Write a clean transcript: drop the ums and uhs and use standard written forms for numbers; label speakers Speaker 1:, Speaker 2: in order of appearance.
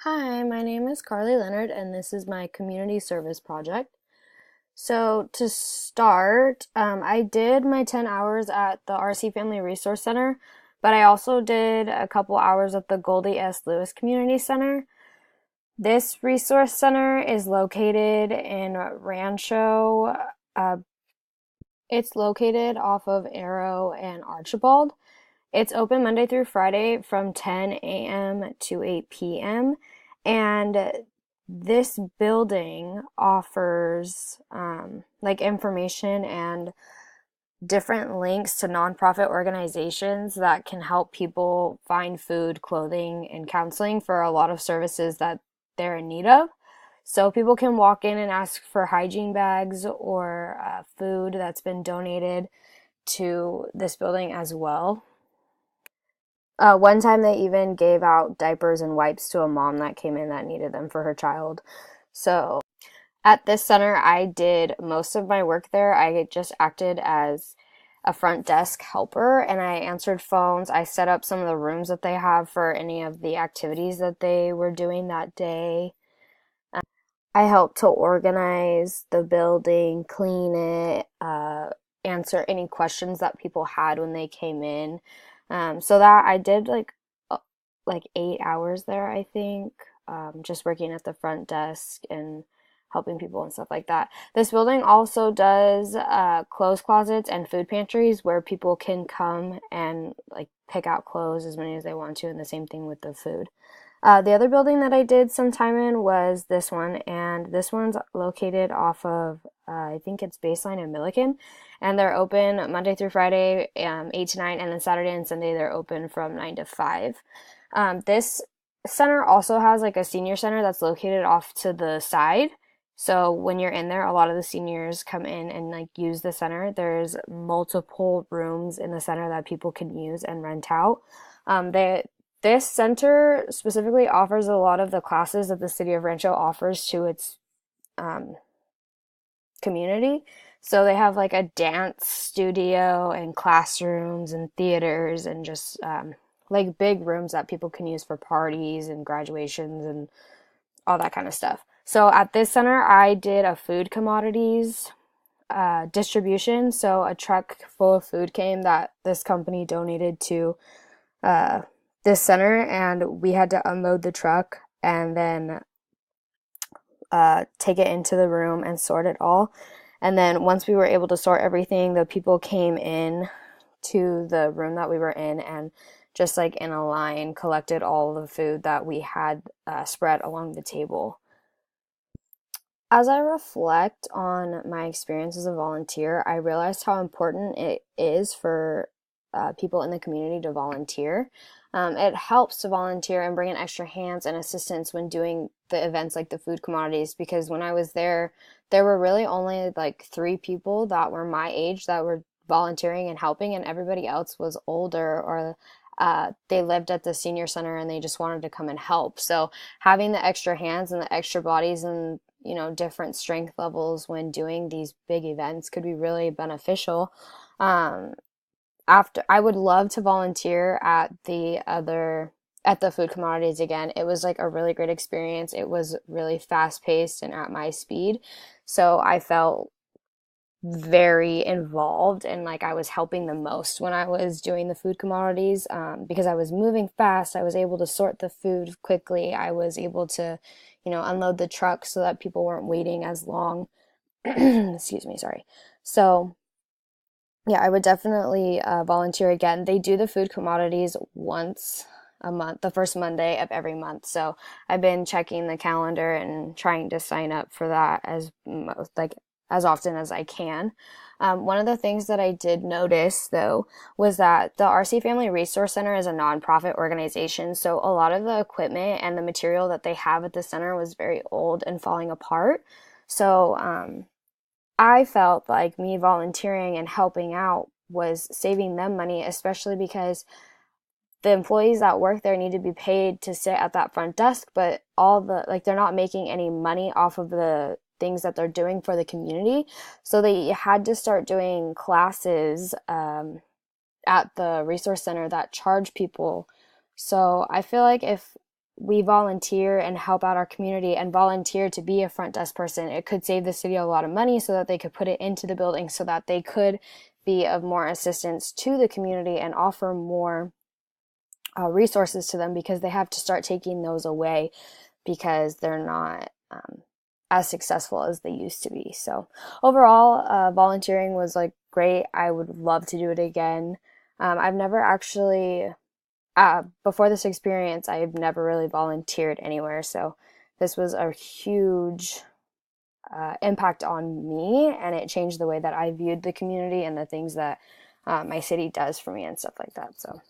Speaker 1: Hi, my name is Carly Leonard, and this is my community service project. So, to start, I did my 10 hours at the RC Family Resource Center, but I also did a couple hours at the Goldie S. Lewis Community Center. This resource center is located in Rancho. Uh, it's located off of Arrow and Archibald. It's open Monday through Friday from 10 a.m. to 8 p.m. And this building offers like information and different links to nonprofit organizations that can help people find food, clothing, and counseling for a lot of services that they're in need of. So people can walk in and ask for hygiene bags or food that's been donated to this building as well. One time they even gave out diapers and wipes to a mom that came in that needed them for her child. So at this center, I did most of my work there. I just acted as a front desk helper and I answered phones. I set up some of the rooms that they have for any of the activities that they were doing that day. I helped to organize the building, clean it, answer any questions that people had when they came in. So that I did like 8 hours there, I think, just working at the front desk and helping people and stuff like that. This building also does clothes closets and food pantries where people can come and like pick out clothes as many as they want to, and the same thing with the food. The other building that I did some time in was this one, and this one's located off of, I think it's Baseline and Milliken, and they're open Monday through Friday, 8 to 9, and then Saturday and Sunday they're open from 9 to 5. This center also has like a senior center that's located off to the side. So when you're in there, a lot of the seniors come in and like use the center. There's multiple rooms in the center that people can use and rent out. This center specifically offers a lot of the classes that the city of Rancho offers to its um, community. So they have like a dance studio and classrooms and theaters and just like big rooms that people can use for parties and graduations and all that kind of stuff. So at this center, I did a food commodities distribution. So a truck full of food came that this company donated to uh, this center, and we had to unload the truck and then take it into the room and sort it all. And then once we were able to sort everything, the people came in to the room that we were in and just like in a line collected all the food that we had spread along the table. As I reflect on my experience as a volunteer, I realized how important it is for people in the community to volunteer. It helps to volunteer and bring in extra hands and assistance when doing the events like the food commodities, because when I was there were really only like 3 people that were my age that were volunteering and helping, and everybody else was older or they lived at the senior center and they just wanted to come and help. So having the extra hands and the extra bodies and different strength levels when doing these big events could be really beneficial. Um, After I would love to volunteer at the food commodities again. It was like a really great experience. It was really fast paced and at my speed. So I felt very involved and like I was helping the most when I was doing the food commodities because I was moving fast. I was able to sort the food quickly. I was able to, unload the truck so that people weren't waiting as long. Excuse me, sorry. So, yeah, I would definitely volunteer again. They do the food commodities once a month, the first Monday of every month. So I've been checking the calendar and trying to sign up for that as often as I can. One of the things that I did notice though was that the RC Family Resource Center is a nonprofit organization. So a lot of the equipment and the material that they have at the center was very old and falling apart. So I felt like me volunteering and helping out was saving them money, especially because the employees that work there need to be paid to sit at that front desk, but they're not making any money off of the things that they're doing for the community. So they had to start doing classes at the resource center that charge people. So I feel like if we volunteer and help out our community and volunteer to be a front desk person, it could save the city a lot of money so that they could put it into the building so that they could be of more assistance to the community and offer more resources to them, because they have to start taking those away because they're not as successful as they used to be. So overall, volunteering was like great. I would love to do it again. I've never actually, before this experience, I've never really volunteered anywhere. So this was a huge impact on me, and it changed the way that I viewed the community and the things that my city does for me and stuff like that. So.